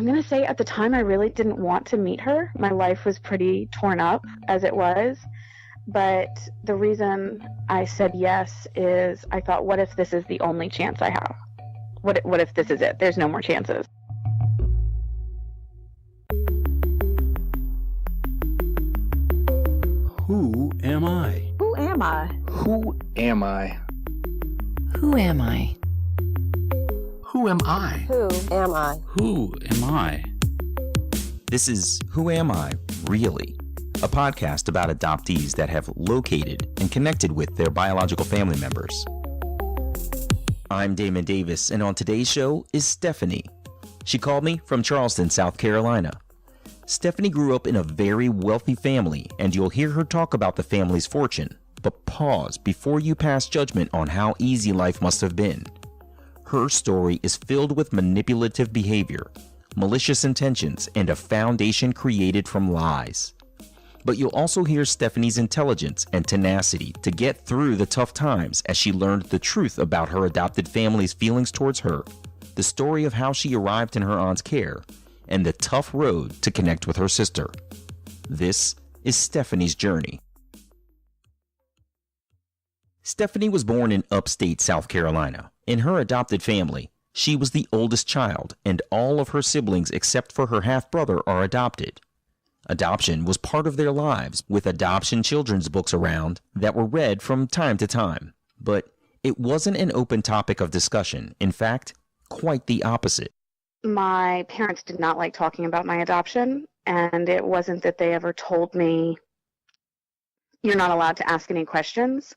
I'm going to say at the time I really didn't want to meet her. My life was pretty torn up as it was. But the reason I said yes is I thought, what if this is the only chance I have? What if this is it? There's no more chances. Who am I? Who am I? Who am I? Who am I? Who am I? Who am I? Who am I? This is Who Am I, Really? A podcast about adoptees that have located and connected with their biological family members. I'm Damon Davis, and on today's show is Stephanie. She called me from Charleston, South Carolina. Stephanie grew up in a very wealthy family, and you'll hear her talk about the family's fortune. But pause before you pass judgment on how easy life must have been. Her story is filled with manipulative behavior, malicious intentions, and a foundation created from lies. But you'll also hear Stephanie's intelligence and tenacity to get through the tough times as she learned the truth about her adopted family's feelings towards her, the story of how she arrived in her aunt's care, and the tough road to connect with her sister. This is Stephanie's journey. Stephanie was born in upstate South Carolina. In her adopted family, she was the oldest child, and all of her siblings except for her half-brother are adopted. Adoption was part of their lives, with adoption children's books around that were read from time to time. But it wasn't an open topic of discussion. In fact, quite the opposite. My parents did not like talking about my adoption, and it wasn't that they ever told me, you're not allowed to ask any questions.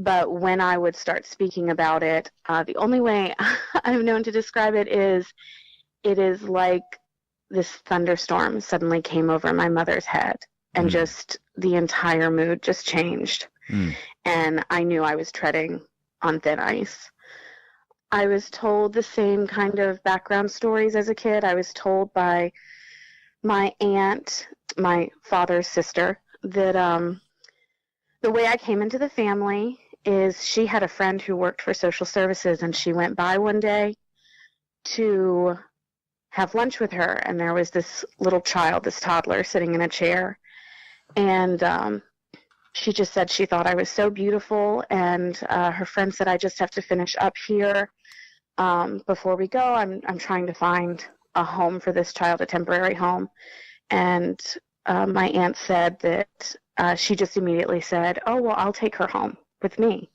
But when I would start speaking about it, the only way I've known to describe it is like this thunderstorm suddenly came over my mother's head, and just the entire mood just changed. And I knew I was treading on thin ice. I was told the same kind of background stories as a kid. I was told by my aunt, my father's sister, that the way I came into the family is she had a friend who worked for social services, and she went by one day to have lunch with her, and there was this little child, this toddler, sitting in a chair, and she just said she thought I was so beautiful, and her friend said, I just have to finish up here before we go. I'm trying to find a home for this child, a temporary home. And my aunt said that she just immediately said, oh, well, I'll take her home with me.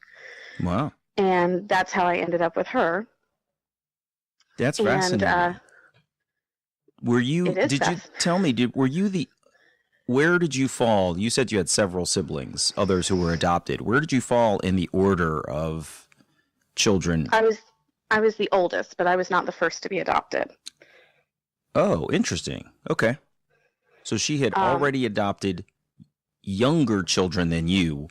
Wow. And that's how I ended up with her. That's fascinating. Were you where did you fall? You said you had several siblings, others who were adopted. Where did you fall in the order of children? I was the oldest, but I was not the first to be adopted. Oh, interesting. Okay. So she had already adopted younger children than you.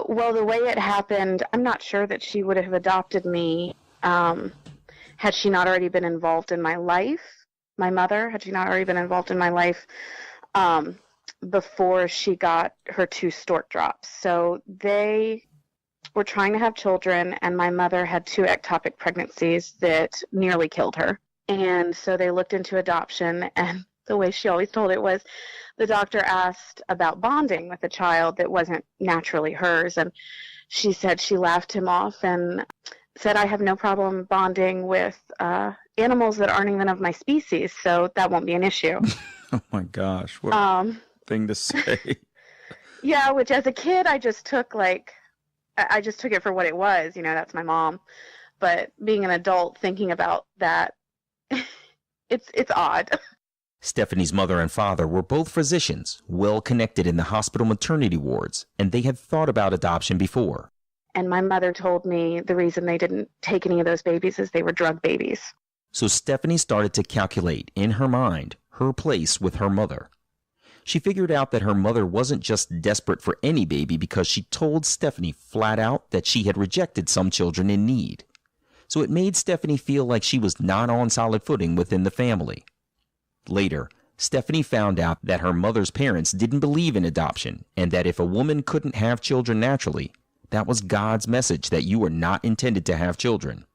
Well, the way it happened, I'm not sure that she would have adopted me had she not already been involved in my life. My mother, had she not already been involved in my life before she got her 2 stork drops. So they were trying to have children, and my mother had 2 ectopic pregnancies that nearly killed her. And so they looked into adoption, and the way she always told it was the doctor asked about bonding with a child that wasn't naturally hers, and she said she laughed him off and said, I have no problem bonding with animals that aren't even of my species, so that won't be an issue. Oh my gosh, what a thing to say. Yeah, which as a kid I just took it for what it was, that's my mom. But being an adult thinking about that, it's odd. Stephanie's mother and father were both physicians, well connected in the hospital maternity wards, and they had thought about adoption before. And my mother told me the reason they didn't take any of those babies is they were drug babies. So Stephanie started to calculate, in her mind, her place with her mother. She figured out that her mother wasn't just desperate for any baby because she told Stephanie flat out that she had rejected some children in need. So it made Stephanie feel like she was not on solid footing within the family. Later, Stephanie found out that her mother's parents didn't believe in adoption, and that if a woman couldn't have children naturally, that was God's message that you were not intended to have children.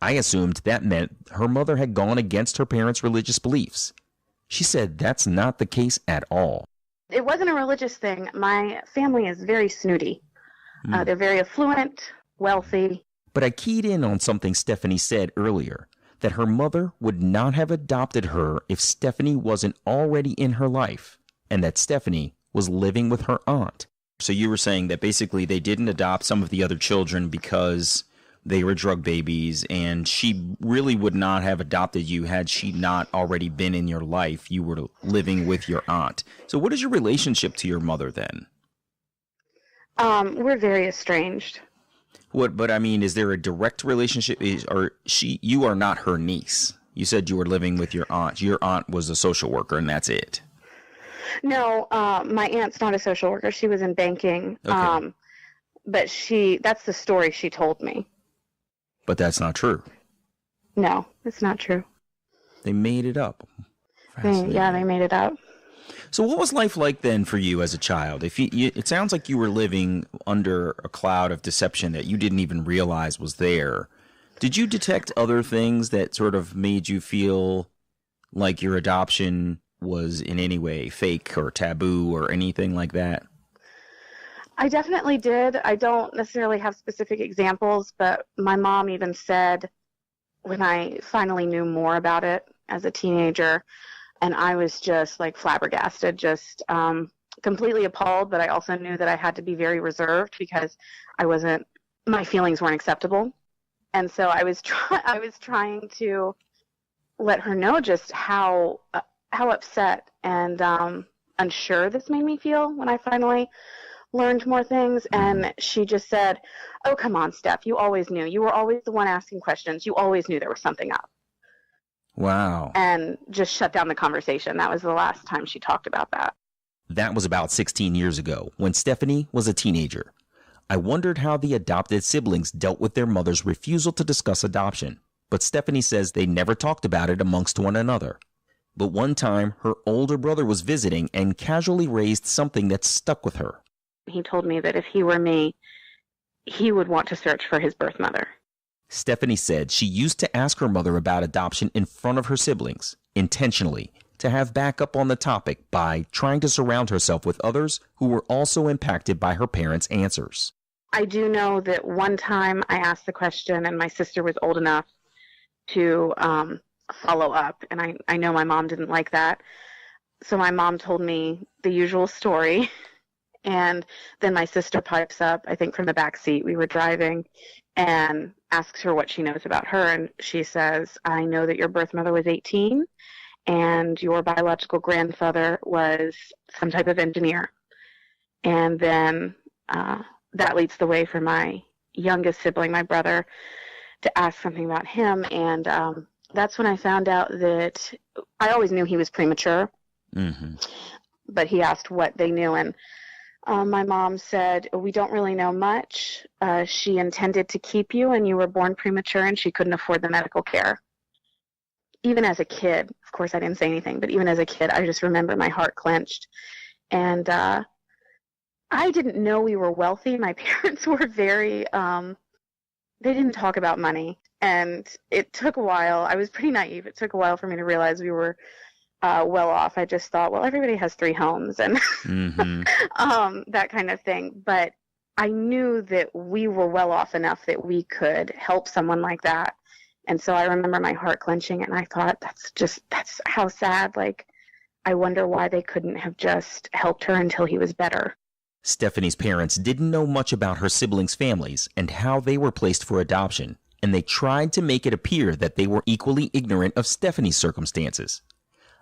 I assumed that meant her mother had gone against her parents' religious beliefs. She said that's not the case at all. It wasn't a religious thing. My family is very snooty. They're very affluent, wealthy. But I keyed in on something Stephanie said earlier, that her mother would not have adopted her if Stephanie wasn't already in her life, and that Stephanie was living with her aunt. So you were saying that basically they didn't adopt some of the other children because they were drug babies, and she really would not have adopted you had she not already been in your life. You were living with your aunt. So what is your relationship to your mother then? We're very estranged. But I mean, is there a direct relationship? You are not her niece. You said you were living with your aunt. Your aunt was a social worker, and that's it. No, my aunt's not a social worker. She was in banking. Okay. But that's the story she told me. But that's not true. No, it's not true. They made it up. They made it up. So what was life like then for you as a child? It sounds like you were living under a cloud of deception that you didn't even realize was there. Did you detect other things that sort of made you feel like your adoption was in any way fake or taboo or anything like that? I definitely did. I don't necessarily have specific examples, but my mom even said when I finally knew more about it as a teenager, and I was just like flabbergasted, just completely appalled, but I also knew that I had to be very reserved because my feelings weren't acceptable. And so I was trying to let her know just how upset and unsure this made me feel when I finally learned more things. And she just said, "Oh, come on, Steph, you always knew. You were always the one asking questions. You always knew there was something up." Wow. And just shut down the conversation. That was the last time she talked about that. That was about 16 years ago, when Stephanie was a teenager. I wondered how the adopted siblings dealt with their mother's refusal to discuss adoption, but Stephanie says they never talked about it amongst one another. But one time, her older brother was visiting and casually raised something that stuck with her. He told me that if he were me, he would want to search for his birth mother. Stephanie said she used to ask her mother about adoption in front of her siblings, intentionally, to have backup on the topic by trying to surround herself with others who were also impacted by her parents' answers. I do know that one time I asked the question and my sister was old enough to follow up, and I know my mom didn't like that. So my mom told me the usual story, and then my sister pipes up, I think from the back seat, we were driving, and asks her what she knows about her, and she says, "I know that your birth mother was 18 and your biological grandfather was some type of engineer." And then that leads the way for my youngest sibling, my brother, to ask something about him, and that's when I found out that I always knew he was premature, but he asked what they knew, and my mom said, "We don't really know much. She intended to keep you, and you were born premature, and she couldn't afford the medical care." Even as a kid, of course I didn't say anything, but even as a kid, I just remember my heart clenched. And I didn't know we were wealthy. My parents were very, they didn't talk about money. And it took a while. I was pretty naive. It took a while for me to realize we were well off. I just thought, well, everybody has 3 homes and that kind of thing. But I knew that we were well off enough that we could help someone like that. And so I remember my heart clenching, and I thought, that's how sad. Like, I wonder why they couldn't have just helped her until he was better. Stephanie's parents didn't know much about her siblings' families and how they were placed for adoption, and they tried to make it appear that they were equally ignorant of Stephanie's circumstances.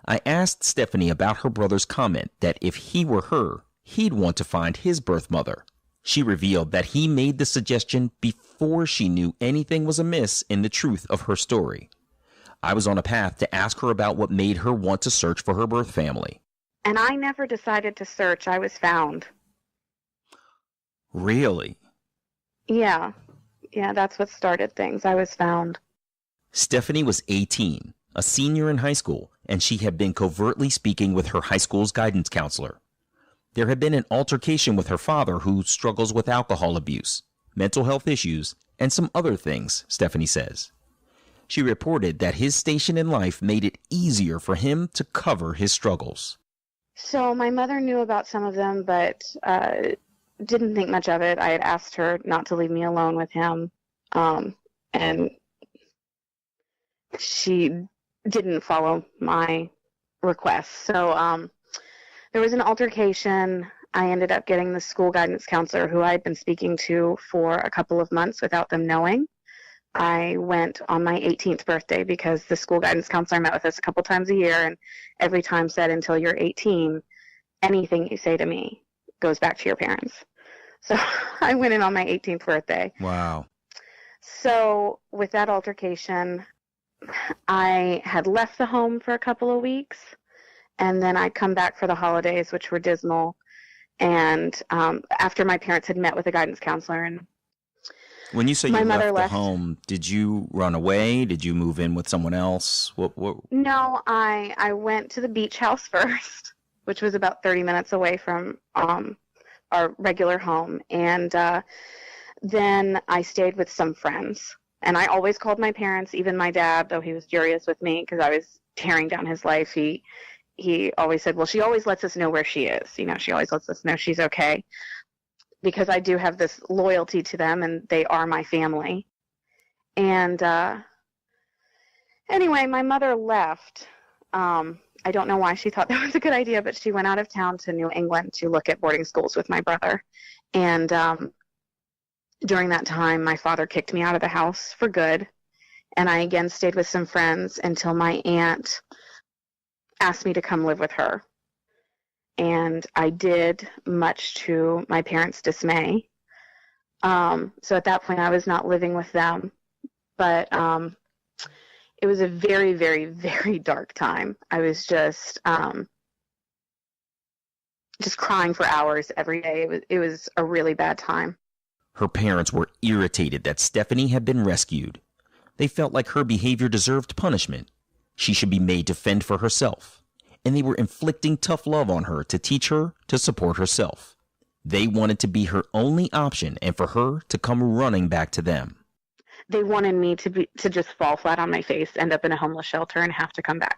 I asked Stephanie about her brother's comment that if he were her, he'd want to find his birth mother. She revealed that he made the suggestion before she knew anything was amiss in the truth of her story. I was on a path to ask her about what made her want to search for her birth family. And I never decided to search. I was found. Really? Yeah, that's what started things. I was found. Stephanie was 18, a senior in high school, and she had been covertly speaking with her high school's guidance counselor. There had been an altercation with her father, who struggles with alcohol abuse, mental health issues, and some other things, Stephanie says. She reported that his station in life made it easier for him to cover his struggles. So my mother knew about some of them, but didn't think much of it. I had asked her not to leave me alone with him, and she didn't follow my request. So there was an altercation. I ended up getting the school guidance counselor who I had been speaking to for a couple of months without them knowing. I went on my 18th birthday because the school guidance counselor met with us a couple times a year and every time said, until you're 18, anything you say to me goes back to your parents. So I went in on my 18th birthday. Wow. So with that altercation, I had left the home for a couple of weeks, and then I'd come back for the holidays, which were dismal. And after my parents had met with a guidance counselor, and when you say my you mother left the home, did you run away? Did you move in with someone else? What? No, I went to the beach house first, which was about 30 minutes away from our regular home, and then I stayed with some friends. And I always called my parents, even my dad, though he was furious with me because I was tearing down his life. He always said, well, she always lets us know where she is. You know, she always lets us know she's okay. Because I do have this loyalty to them, and they are my family. And anyway, my mother left. I don't know why she thought that was a good idea, but she went out of town to New England to look at boarding schools with my brother. And during that time, my father kicked me out of the house for good. And I again stayed with some friends until my aunt asked me to come live with her. And I did, much to my parents' dismay. So at that point, I was not living with them. But it was a very, very, very dark time. I was just crying for hours every day. It was a really bad time. Her parents were irritated that Stephanie had been rescued. They felt like her behavior deserved punishment. She should be made to fend for herself. And they were inflicting tough love on her to teach her to support herself. They wanted to be her only option and for her to come running back to them. They wanted me to just fall flat on my face, end up in a homeless shelter, and have to come back.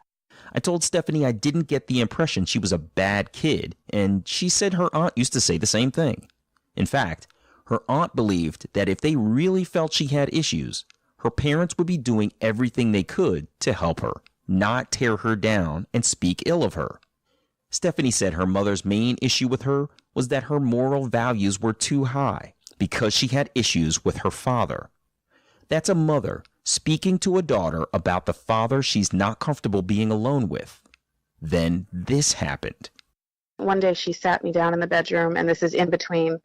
I told Stephanie I didn't get the impression she was a bad kid, and she said her aunt used to say the same thing. In fact, her aunt believed that if they really felt she had issues, her parents would be doing everything they could to help her, not tear her down and speak ill of her. Stephanie said her mother's main issue with her was that her moral values were too high because she had issues with her father. That's a mother speaking to a daughter about the father she's not comfortable being alone with. Then this happened. One day she sat me down in the bedroom, and this is in between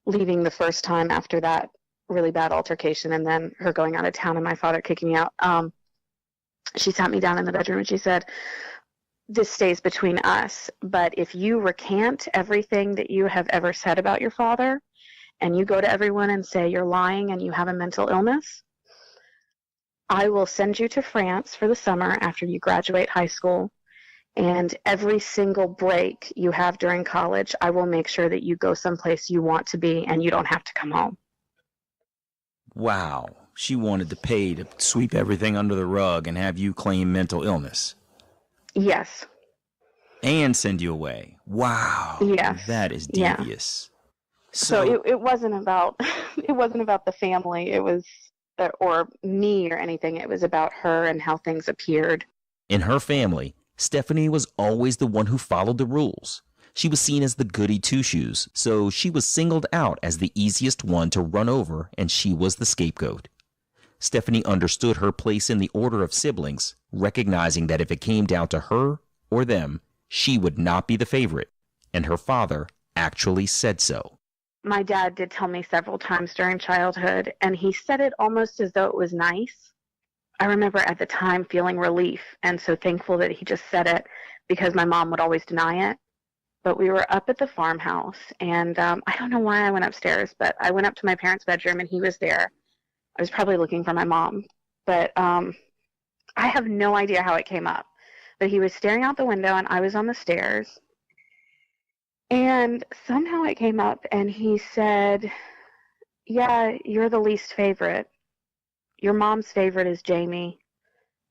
leaving the first time after that really bad altercation and then her going out of town and my father kicking me out. She sat me down in the bedroom and she said, this stays between us, but if you recant everything that you have ever said about your father and you go to everyone and say you're lying and you have a mental illness, I will send you to France for the summer after you graduate high school, and every single break you have during college, I will make sure that you go someplace you want to be and you don't have to come home. Wow. She wanted to pay to sweep everything under the rug and have you claim mental illness. Yes. And send you away. Wow. Yes. That is devious. Yeah. So it wasn't about the family. It was or me or anything. It was about her and how things appeared. In her family, Stephanie was always the one who followed the rules. She was seen as the goody two-shoes, so she was singled out as the easiest one to run over, and she was the scapegoat. Stephanie understood her place in the order of siblings, recognizing that if it came down to her or them, she would not be the favorite, and her father actually said so. My dad did tell me several times during childhood, and he said it almost as though it was nice. I remember at the time feeling relief and so thankful that he just said it because my mom would always deny it. But we were up at the farmhouse, and I don't know why I went upstairs, but I went up to my parents' bedroom, and he was there. I was probably looking for my mom, but I have no idea how it came up. But he was staring out the window, and I was on the stairs. And somehow it came up, and he said, yeah, you're the least favorite. your mom's favorite is Jamie,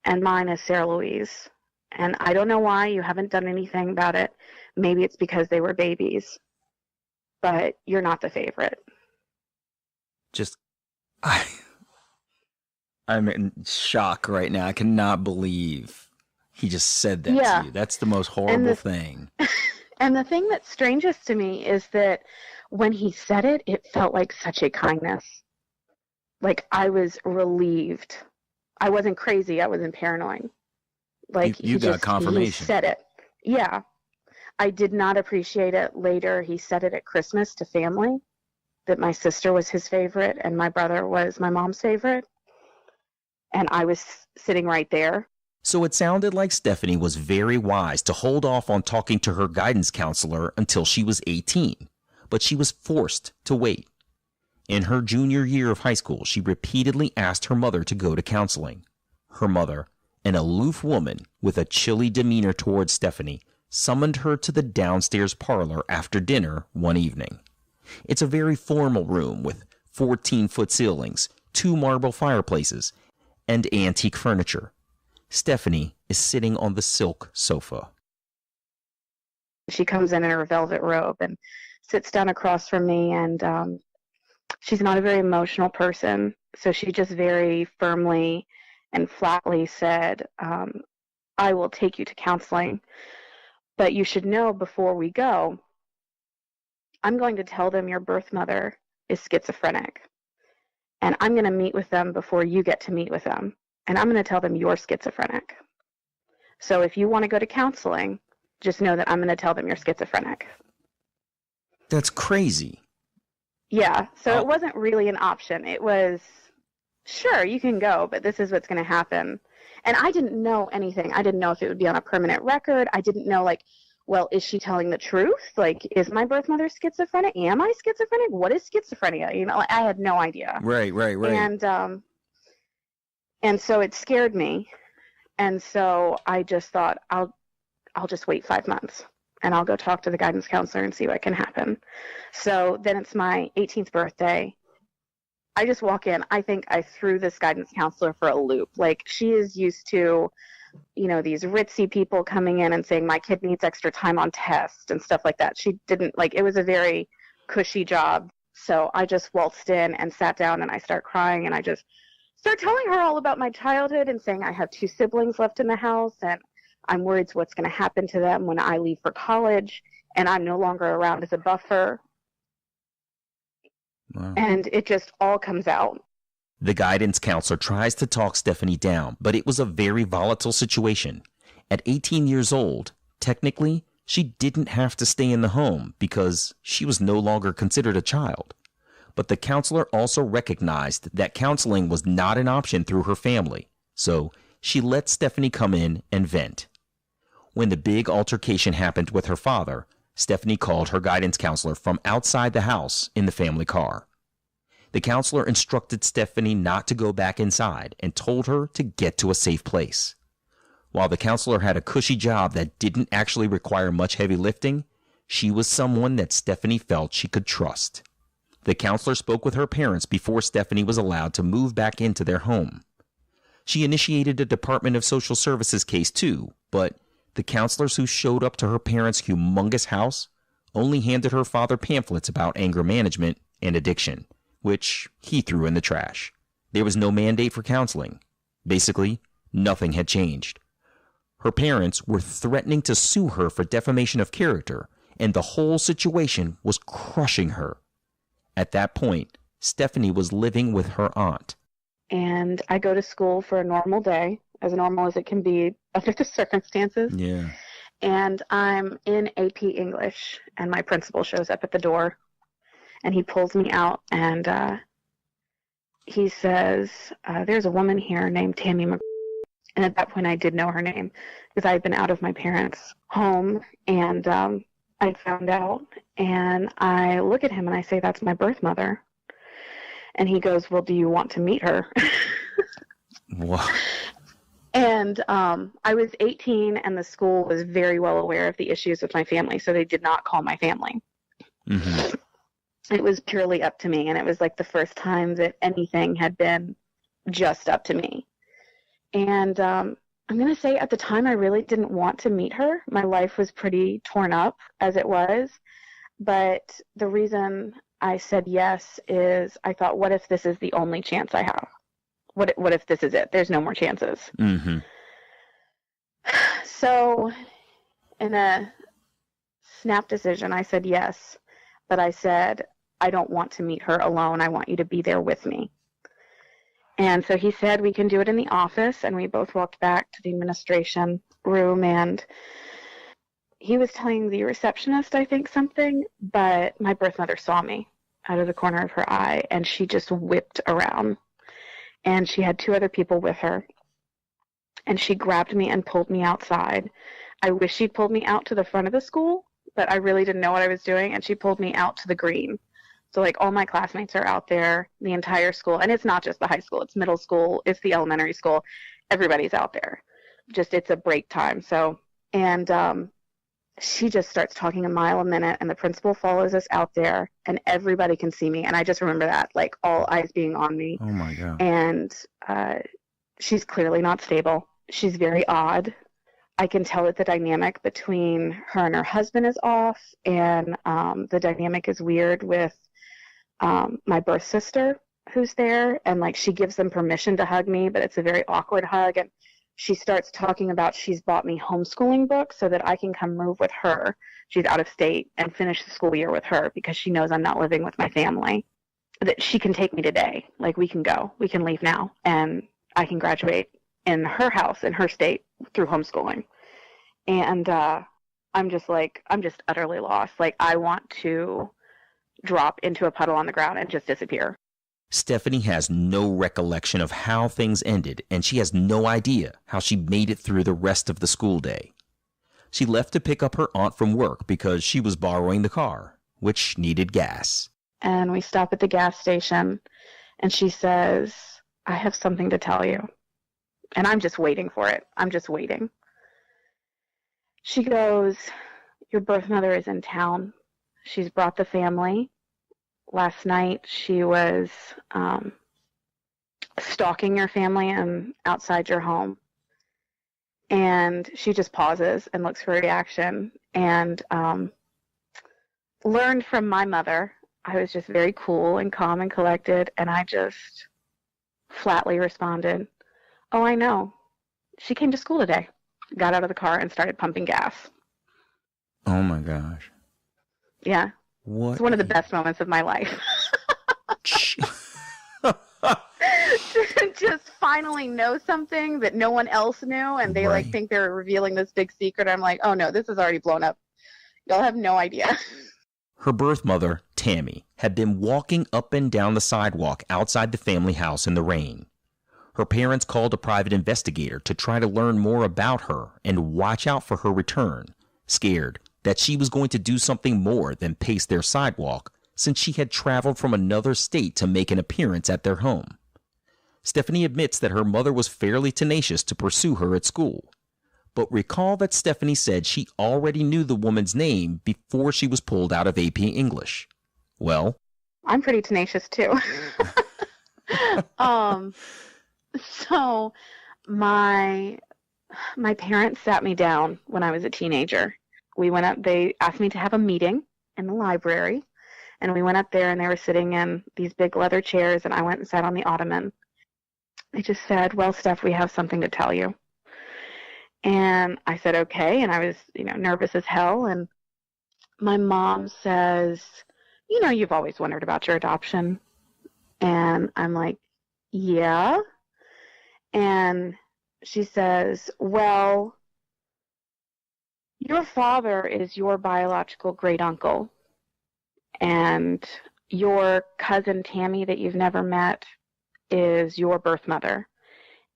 and mine is Sarah Louise. And I don't know why you haven't done anything about it. Maybe it's because they were babies, but you're not the favorite. I'm in shock right now. I cannot believe he just said that to you. That's the most horrible thing. And the thing that's strangest to me is that when he said it, it felt like such a kindness. Like, I was relieved. I wasn't crazy. I wasn't paranoid. Like, you got confirmation. He said it. Yeah. I did not appreciate it later. He said it at Christmas to family, that my sister was his favorite and my brother was my mom's favorite. And I was sitting right there. So it sounded like Stephanie was very wise to hold off on talking to her guidance counselor until she was 18, but she was forced to wait. In her junior year of high school, she repeatedly asked her mother to go to counseling. Her mother, an aloof woman with a chilly demeanor towards Stephanie, summoned her to the downstairs parlor after dinner one evening. It's a very formal room with 14-foot ceilings, 2 marble fireplaces, and antique furniture. Stephanie is sitting on the silk sofa. She comes in her velvet robe and sits down across from me, and she's not a very emotional person, so she just very firmly and flatly said, I will take you to counseling, but you should know before we go, I'm going to tell them your birth mother is schizophrenic, and I'm going to meet with them before you get to meet with them. And I'm going to tell them you're schizophrenic. So if you want to go to counseling, just know that I'm going to tell them you're schizophrenic. That's crazy. Yeah, so It wasn't really an option. It was, sure, you can go, but this is what's going to happen. And I didn't know anything. I didn't know if it would be on a permanent record. I didn't know, like, well, is she telling the truth? Like, is my birth mother schizophrenic? Am I schizophrenic? What is schizophrenia? You know, I had no idea. Right. And so it scared me. And so I just thought, I'll just wait 5 months and I'll go talk to the guidance counselor and see what can happen. So then it's my 18th birthday. I just walk in. I think I threw this guidance counselor for a loop. Like, she is used to, you know, these ritzy people coming in and saying my kid needs extra time on tests and stuff like that. She didn't, like, it was a very cushy job. So I just waltzed in and sat down and I start crying and I just start telling her all about my childhood and saying I have 2 siblings left in the house and I'm worried what's going to happen to them when I leave for college and I'm no longer around as a buffer. Wow. And it just all comes out. The guidance counselor tries to talk Stephanie down, but it was a very volatile situation. At 18 years old, technically, she didn't have to stay in the home because she was no longer considered a child. But the counselor also recognized that counseling was not an option through her family, so she let Stephanie come in and vent. When the big altercation happened with her father, Stephanie called her guidance counselor from outside the house in the family car. The counselor instructed Stephanie not to go back inside and told her to get to a safe place. While the counselor had a cushy job that didn't actually require much heavy lifting, she was someone that Stephanie felt she could trust. The counselor spoke with her parents before Stephanie was allowed to move back into their home. She initiated a Department of Social Services case too, but the counselors who showed up to her parents' humongous house only handed her father pamphlets about anger management and addiction, which he threw in the trash. There was no mandate for counseling. Basically, nothing had changed. Her parents were threatening to sue her for defamation of character, and the whole situation was crushing her. At that point, Stephanie was living with her aunt. And I go to school for a normal day, as normal as it can be under the circumstances. Yeah. And I'm in AP English, and my principal shows up at the door, and he pulls me out, and he says, there's a woman here named Tammy McGraw. And at that point, I did know her name, because I had been out of my parents' home, and I found out, and I look at him and I say, that's my birth mother. And he goes, well, do you want to meet her? Wow. And I was 18 and the school was very well aware of the issues with my family, so they did not call my family. Mm-hmm. It was purely up to me, and it was like the first time that anything had been just up to me. And I'm going to say at the time I really didn't want to meet her. My life was pretty torn up as it was. But the reason I said yes is I thought, what if this is the only chance I have? What if this is it? There's no more chances. Mm-hmm. So in a snap decision, I said yes. But I said, I don't want to meet her alone. I want you to be there with me. And so he said, we can do it in the office. And we both walked back to the administration room, and he was telling the receptionist, I think, something, but my birth mother saw me out of the corner of her eye, and she just whipped around. And she had 2 other people with her. And she grabbed me and pulled me outside. I wish she'd pulled me out to the front of the school, but I really didn't know what I was doing, and she pulled me out to the green. So, like, all my classmates are out there, the entire school. And it's not just the high school. It's middle school. It's the elementary school. Everybody's out there. Just, it's a break time. So, and she just starts talking a mile a minute, and the principal follows us out there, and everybody can see me. And I just remember that, like, all eyes being on me. Oh, my God. And she's clearly not stable. She's very odd. I can tell that the dynamic between her and her husband is off, and the dynamic is weird with my birth sister who's there, and like she gives them permission to hug me, but it's a very awkward hug. And she starts talking about she's bought me homeschooling books so that I can come move with her. She's out of state and finish the school year with her because she knows I'm not living with my family. That she can take me today. Like, we can go. We can leave now. And I can graduate in her house, in her state, through homeschooling. And I'm just utterly lost. Like, I want to drop into a puddle on the ground and just disappear. Stephanie has no recollection of how things ended, and she has no idea how she made it through the rest of the school day. She left to pick up her aunt from work because she was borrowing the car, which needed gas. And we stop at the gas station, and she says, I have something to tell you. And I'm just waiting for it. I'm just waiting. She goes, your birth mother is in town. She's brought the family. Last night she was stalking your family and outside your home. And she just pauses and looks for a reaction. And learned from my mother, I was just very cool and calm and collected. And I just flatly responded, oh, I know. She came to school today. Got out of the car and started pumping gas. Oh, my gosh. Yeah. What? It's one of the best moments of my life. Just finally know something that no one else knew, and they like think they're revealing this big secret. I'm like, oh no, this is already blown up. Y'all have no idea. Her birth mother, Tammy, had been walking up and down the sidewalk outside the family house in the rain. Her parents called a private investigator to try to learn more about her and watch out for her return, scared that she was going to do something more than pace their sidewalk since she had traveled from another state to make an appearance at their home. Stephanie admits that her mother was fairly tenacious to pursue her at school, but recall that Stephanie said she already knew the woman's name before she was pulled out of AP English. Well, I'm pretty tenacious too. So my parents sat me down when I was a teenager. We went up, they asked me to have a meeting in the library, and we went up there, and they were sitting in these big leather chairs, and I went and sat on the ottoman. They just said, well, Steph, we have something to tell you. And I said, okay, and I was, nervous as hell, and my mom says, you've always wondered about your adoption. And I'm like, yeah. And she says, well, your father is your biological great uncle, and your cousin Tammy that you've never met is your birth mother,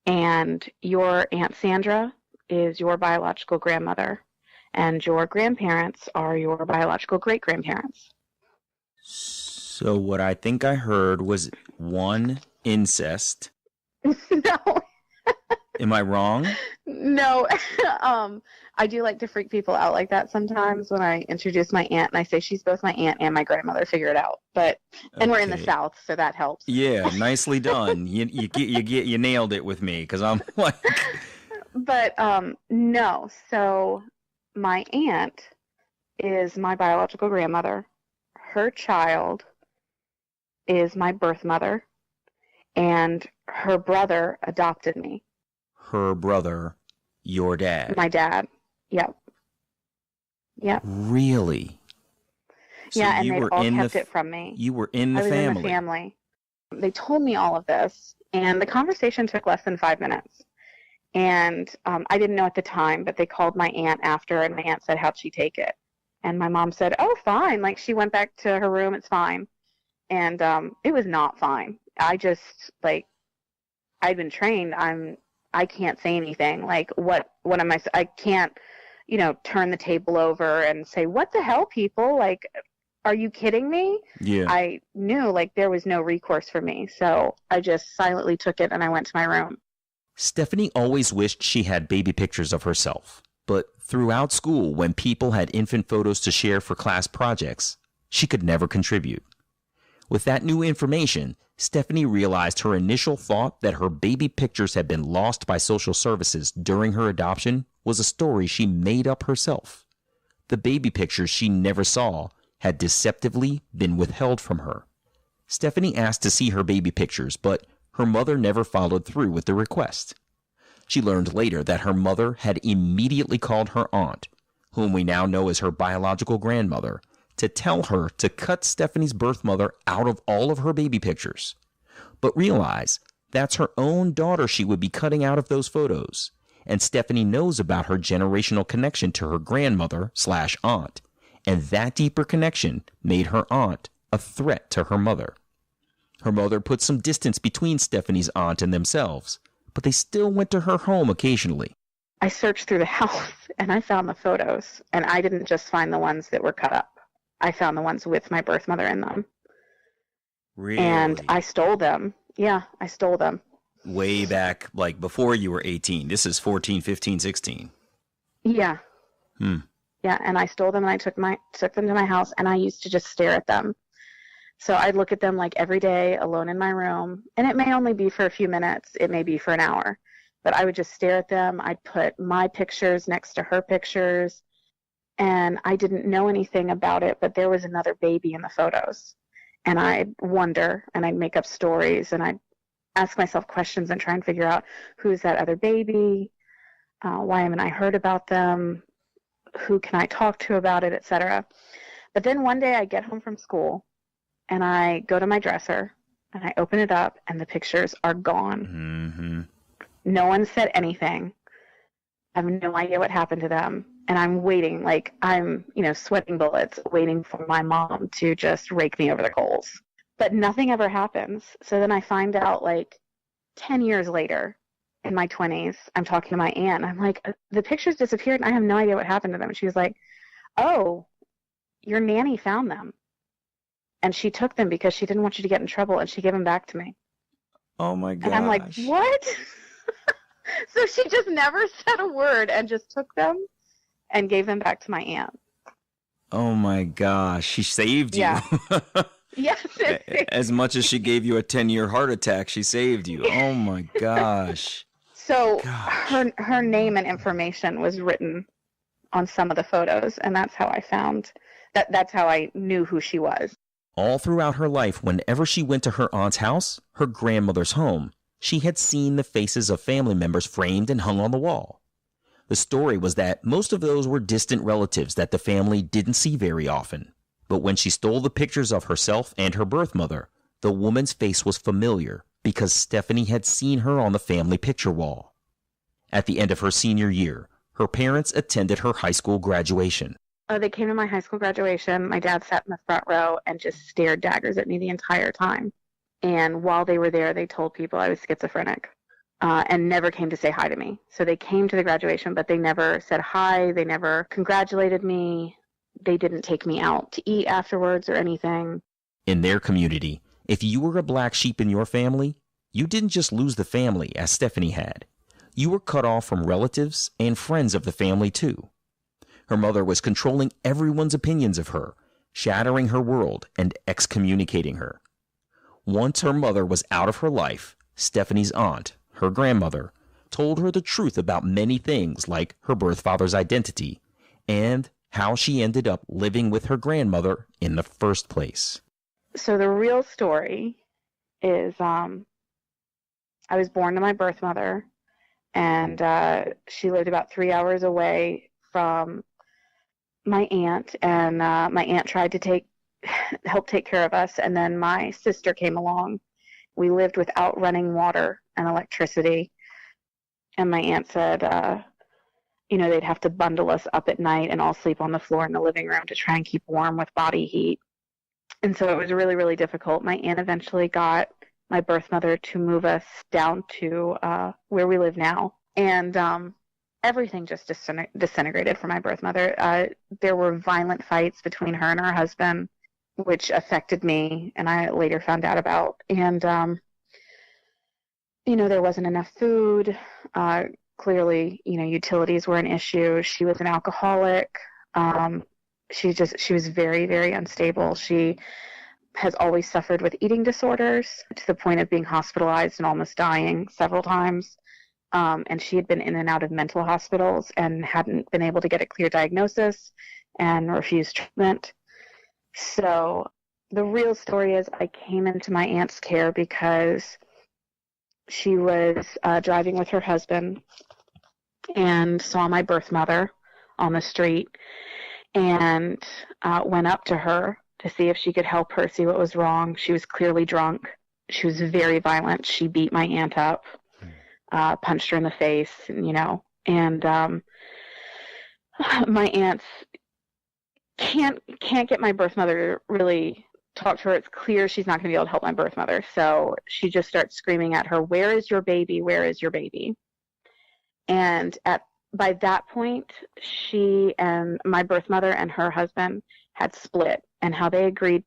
and your Aunt Sandra is your biological grandmother, and your grandparents are your biological great-grandparents. So what I think I heard was 1, incest. No. Am I wrong? No. I do like to freak people out like that sometimes when I introduce my aunt and I say she's both my aunt and my grandmother. Figure it out. And we're in the Okay. South, so that helps. Yeah, nicely done. You nailed it with me because I'm like, But no. So my aunt is my biological grandmother. Her child is my birth mother, and her brother adopted me. her brother, your dad. My dad. Yep. Yep. Really? So Yeah, and you they were all in kept the it from me. You were in the I was family. in the family. They told me all of this, and the conversation took less than 5 minutes. And I didn't know at the time, but they called my aunt after, and my aunt said, how'd she take it? And my mom said, oh, fine. Like, she went back to her room. It's fine. And it was not fine. I just, like, I'd been trained. I can't say anything. Like, what am I can't, turn the table over and say, what the hell, people? Like, are you kidding me? Yeah. I knew, like, there was no recourse for me. So I just silently took it and I went to my room. Stephanie always wished she had baby pictures of herself. But throughout school, when people had infant photos to share for class projects, she could never contribute. With that new information, Stephanie realized her initial thought that her baby pictures had been lost by social services during her adoption was a story she made up herself. The baby pictures she never saw had deceptively been withheld from her. Stephanie asked to see her baby pictures, but her mother never followed through with the request. She learned later that her mother had immediately called her aunt, whom we now know as her biological grandmother, to tell her to cut Stephanie's birth mother out of all of her baby pictures. But realize that's her own daughter she would be cutting out of those photos, and Stephanie knows about her generational connection to her grandmother/aunt, and that deeper connection made her aunt a threat to her mother. Her mother put some distance between Stephanie's aunt and themselves, but they still went to her home occasionally. I searched through the house and I found the photos, and I didn't just find the ones that were cut up. I found the ones with my birth mother in them. Really? And I stole them. Yeah, I stole them. Way back, like before you were 18. This is 14, 15, 16. Yeah. Yeah, and I stole them and I took them to my house, and I used to just stare at them. So I'd look at them like every day alone in my room, and it may only be for a few minutes. It may be for an hour. But I would just stare at them. I'd put my pictures next to her pictures, and I didn't know anything about it, but there was another baby in the photos. And I'd wonder, and I'd make up stories, and I'd ask myself questions and try and figure out who's that other baby, why haven't I heard about them, who can I talk to about it, etc. But then one day I get home from school, and I go to my dresser, and I open it up, and the pictures are gone. Mm-hmm. No one said anything. I have no idea what happened to them. And I'm waiting, like I'm, sweating bullets, waiting for my mom to just rake me over the coals. But nothing ever happens. So then I find out, like, 10 years later, in my 20s, I'm talking to my aunt. I'm like, the pictures disappeared, and I have no idea what happened to them. She was like, oh, your nanny found them. And she took them because she didn't want you to get in trouble, and she gave them back to me. Oh, my gosh. And I'm like, what? So she just never said a word and just took them and gave them back to my aunt. Oh, my gosh. She saved you. Yeah. Yes. As much as she gave you a 10-year heart attack, she saved you. Oh, my gosh. So her name and information was written on some of the photos, and that's how I found that's how I knew who she was. All throughout her life, whenever she went to her aunt's house, her grandmother's home, she had seen the faces of family members framed and hung on the wall. The story was that most of those were distant relatives that the family didn't see very often. But when she stole the pictures of herself and her birth mother, the woman's face was familiar because Stephanie had seen her on the family picture wall. At the end of her senior year, her parents attended her high school graduation. They came to my high school graduation. My dad sat in the front row and just stared daggers at me the entire time. And while they were there, they told people I was schizophrenic and never came to say hi to me. So they came to the graduation, but they never said hi. They never congratulated me. They didn't take me out to eat afterwards or anything. In their community, if you were a black sheep in your family, you didn't just lose the family, as Stephanie had. you were cut off from relatives and friends of the family, too. Her mother was controlling everyone's opinions of her, shattering her world and excommunicating her. Once her mother was out of her life, Stephanie's aunt, her grandmother, told her the truth about many things like her birth father's identity and how she ended up living with her grandmother in the first place. So the real story is I was born to my birth mother, and she lived about 3 hours away from my aunt, and my aunt tried to help take care of us, and then my sister came along. We lived without running water and electricity, and my aunt said, they'd have to bundle us up at night and all sleep on the floor in the living room to try and keep warm with body heat. And so it was really, really difficult. My aunt eventually got my birth mother to move us down to where we live now. And everything just disintegrated for my birth mother. There were violent fights between her and her husband, which affected me, and I later found out about. And, there wasn't enough food. Clearly, utilities were an issue. She was an alcoholic. She was very, very unstable. She has always suffered with eating disorders to the point of being hospitalized and almost dying several times. And she had been in and out of mental hospitals and hadn't been able to get a clear diagnosis and refused treatment. So the real story is I came into my aunt's care because she was driving with her husband and saw my birth mother on the street and went up to her to see if she could help her see what was wrong. She was clearly drunk. She was very violent. She beat my aunt up, punched her in the face, and my aunt can't get my birth mother to really talk to her. It's clear she's not going to be able to help my birth mother. So she just starts screaming at her, "Where is your baby? Where is your baby?" And by that point, she and my birth mother and her husband had split, and how they agreed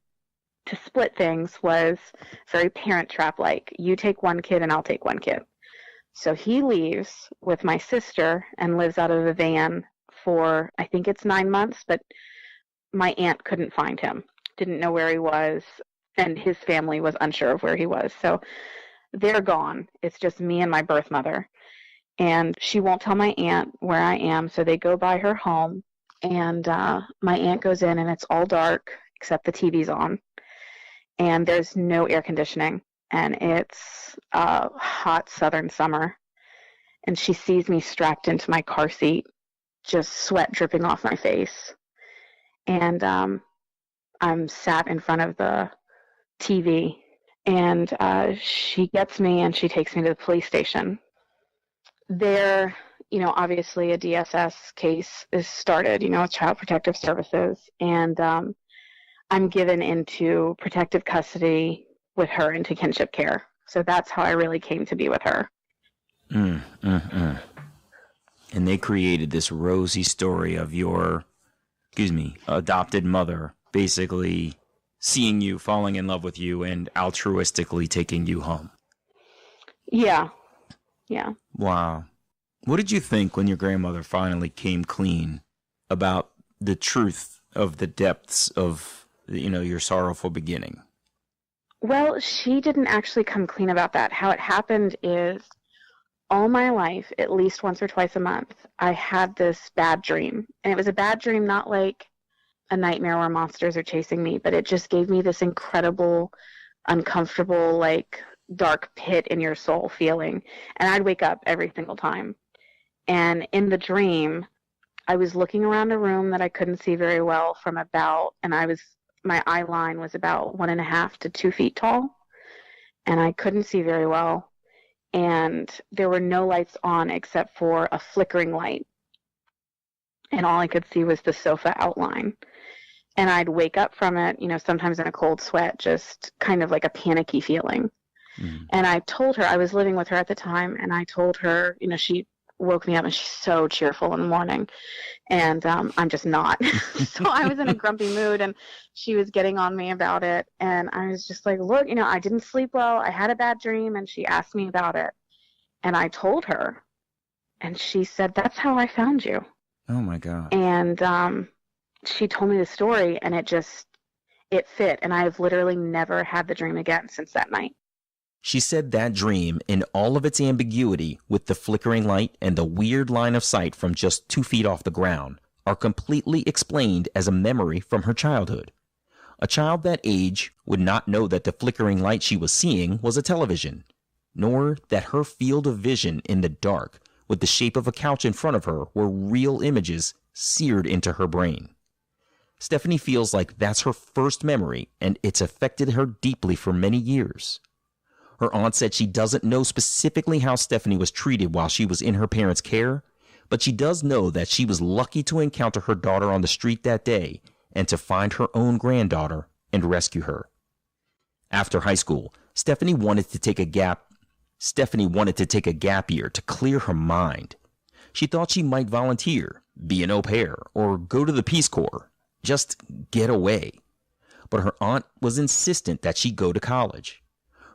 to split things was very Parent Trap-like. You take one kid and I'll take one kid. So he leaves with my sister and lives out of a van for, I think it's 9 months, but my aunt couldn't find him, didn't know where he was, and his family was unsure of where he was. So they're gone. It's just me and my birth mother. And she won't tell my aunt where I am, so they go by her home, and my aunt goes in, and it's all dark except the TV's on, and there's no air conditioning, and it's a hot southern summer, and she sees me strapped into my car seat, just sweat dripping off my face, and I'm sat in front of the TV, and she gets me, and she takes me to the police station. There, obviously a DSS case is started, Child Protective Services, and I'm given into protective custody with her into kinship care. So that's how I really came to be with her. And they created this rosy story of your, adopted mother basically seeing you, falling in love with you, and altruistically taking you home. Yeah. Wow. What did you think when your grandmother finally came clean about the truth of the depths of, your sorrowful beginning? Well, she didn't actually come clean about that. How it happened is all my life, at least once or twice a month, I had this bad dream. And it was a bad dream, not like a nightmare where monsters are chasing me, but it just gave me this incredible, uncomfortable, dark pit in your soul feeling. And I'd wake up every single time. And in the dream, I was looking around a room that I couldn't see very well my eye line was about 1.5 to 2 feet tall, and I couldn't see very well. And there were no lights on except for a flickering light. And all I could see was the sofa outline. And I'd wake up from it, sometimes in a cold sweat, just kind of like a panicky feeling. Mm. And I told her, I was living with her at the time, and I told her, she woke me up, and she's so cheerful in the morning, and I'm just not. So I was in a grumpy mood, and she was getting on me about it, and I was just like, look, I didn't sleep well, I had a bad dream, and she asked me about it, and I told her, And she said, that's how I found you. Oh, my God. And she told me the story, and it fit. And I have literally never had the dream again since that night. She said that dream, in all of its ambiguity, with the flickering light and the weird line of sight from just 2 feet off the ground, are completely explained as a memory from her childhood. A child that age would not know that the flickering light she was seeing was a television, nor that her field of vision in the dark, with the shape of a couch in front of her, were real images seared into her brain. Stephanie feels like that's her first memory, and it's affected her deeply for many years. Her aunt said she doesn't know specifically how Stephanie was treated while she was in her parents' care, but she does know that she was lucky to encounter her daughter on the street that day and to find her own granddaughter and rescue her. After high school, Stephanie wanted to take a gap year to clear her mind. She thought she might volunteer, be an au pair, or go to the Peace Corps. Just get away. But her aunt was insistent that she go to college.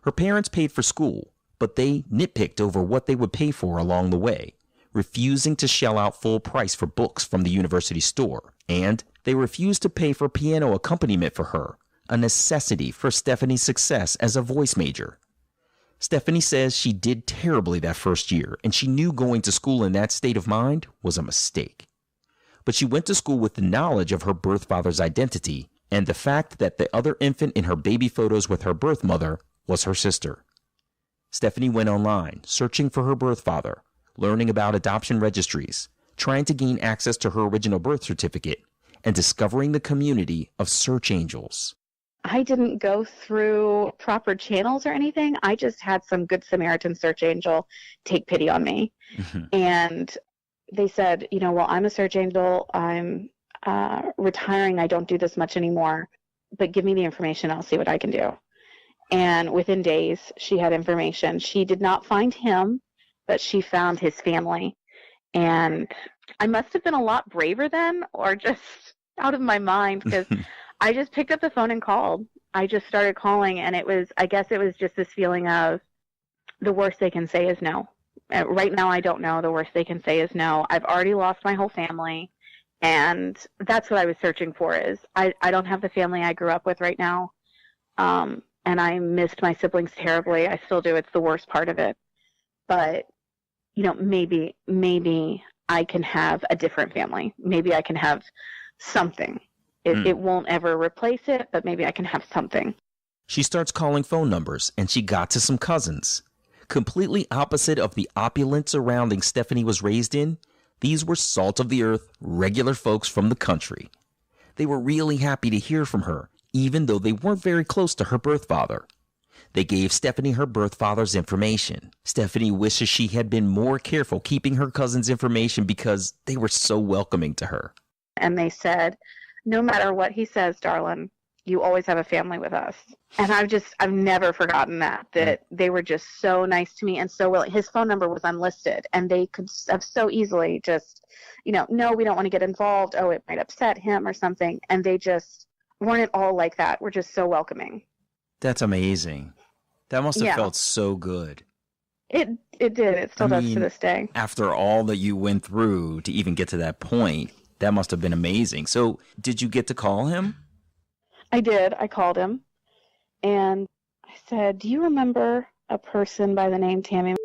Her parents paid for school, but they nitpicked over what they would pay for along the way, refusing to shell out full price for books from the university store, and they refused to pay for piano accompaniment for her, a necessity for Stephanie's success as a voice major. Stephanie says she did terribly that first year, and she knew going to school in that state of mind was a mistake. But she went to school with the knowledge of her birth father's identity and the fact that the other infant in her baby photos with her birth mother was her sister. Stephanie went online, searching for her birth father, learning about adoption registries, trying to gain access to her original birth certificate, and discovering the community of search angels. I didn't go through proper channels or anything. I just had some good Samaritan search angel take pity on me. And they said, well, I'm a search angel. I'm retiring. I don't do this much anymore, but give me the information. I'll see what I can do. And within days, she had information. She did not find him, but she found his family. And I must have been a lot braver then, or just out of my mind, because I just picked up the phone and called. I just started calling, and I guess it was just this feeling of the worst they can say is no. Right now, I don't know. The worst they can say is no. I've already lost my whole family, and that's what I was searching for. Is I don't have the family I grew up with right now, and I missed my siblings terribly. I still do. It's the worst part of it. But, maybe I can have a different family. Maybe I can have something. It won't ever replace it, but maybe I can have something. She starts calling phone numbers, and she got to some cousins. Completely opposite of the opulent surroundings Stephanie was raised in, these were salt-of-the-earth, regular folks from the country. They were really happy to hear from her, even though they weren't very close to her birth father. They gave Stephanie her birth father's information. Stephanie wishes she had been more careful keeping her cousin's information because they were so welcoming to her. And they said, no matter what he says, darling, you always have a family with us. And I've never forgotten that they were just so nice to me and so willing. His phone number was unlisted, and they could have so easily just, no, we don't want to get involved. Oh, it might upset him or something. And they just weren't at all like that. We're just so welcoming. That's amazing. That must have felt so good. It did. It still does to this day. After all that you went through to even get to that point, that must have been amazing. So did you get to call him? I did. I called him, and I said, do you remember a person by the name Tammy?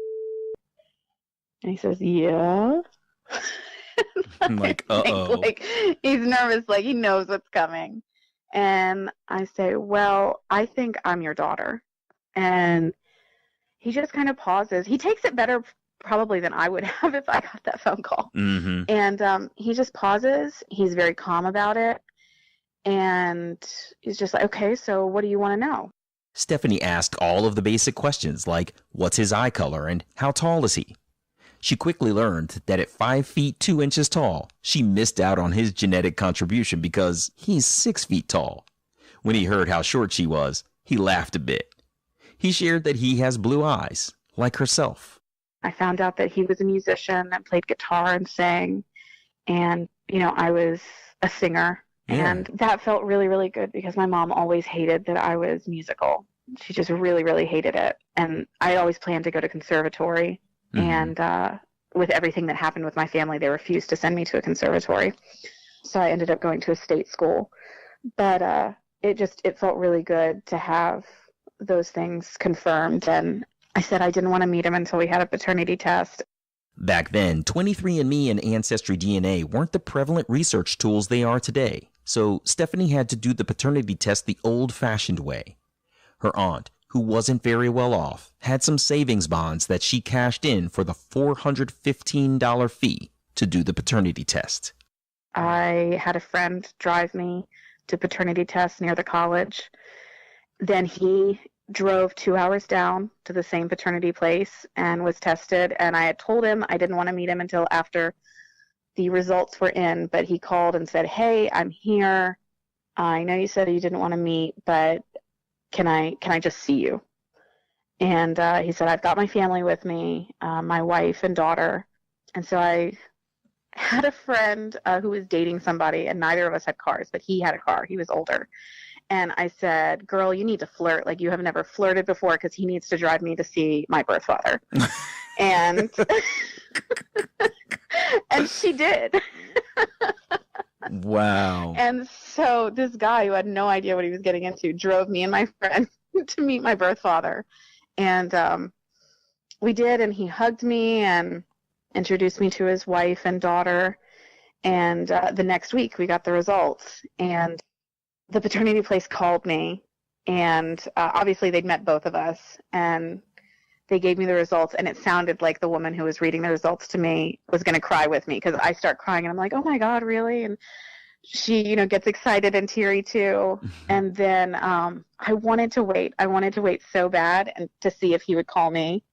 And he says, yeah. I'm like, uh-oh. Like, he's nervous, like he knows what's coming. And I say, well, I think I'm your daughter. And he just kind of pauses. He takes it better probably than I would have if I got that phone call. Mm-hmm. And he just pauses. He's very calm about it. And he's just like, okay, so what do you want to know? Stephanie asked all of the basic questions like, what's his eye color and how tall is he? She quickly learned that at 5 feet 2 inches tall, she missed out on his genetic contribution because he's 6 feet tall. When he heard how short she was, he laughed a bit. He shared that he has blue eyes, like herself. I found out that he was a musician and played guitar and sang. And, I was a singer. Yeah. And that felt really, really good because my mom always hated that I was musical. She just really, really hated it. And I always planned to go to conservatory. Mm-hmm. And with everything that happened with my family, they refused to send me to a conservatory. So I ended up going to a state school. But it felt really good to have those things confirmed. And I said I didn't want to meet him until we had a paternity test. Back then, 23andMe and Ancestry DNA weren't the prevalent research tools they are today, so Stephanie had to do the paternity test the old-fashioned way. Her aunt, who wasn't very well off, had some savings bonds that she cashed in for the $415 fee to do the paternity test. I had a friend drive me to paternity tests near the college. Then he drove 2 hours down to the same paternity place and was tested. And I had told him I didn't want to meet him until after the results were in, but he called and said, "Hey, I'm here. I know you said you didn't want to meet, but can I just see you?" And he said, "I've got my family with me, my wife and daughter." And so I had a friend who was dating somebody, and neither of us had cars, but he had a car. He was older. And I said, "Girl, you need to flirt like you have never flirted before, because he needs to drive me to see my birth father." And and she did. Wow. And so this guy who had no idea what he was getting into drove me and my friend to meet my birth father. And we did, and he hugged me and introduced me to his wife and daughter. And the next week we got the results. And the paternity place called me, and obviously they'd met both of us, and they gave me the results, and it sounded like the woman who was reading the results to me was going to cry with me, because I start crying, and I'm like, "Oh my God, really?" And she, gets excited and teary too. And then I wanted to wait. I wanted to wait so bad and to see if he would call me,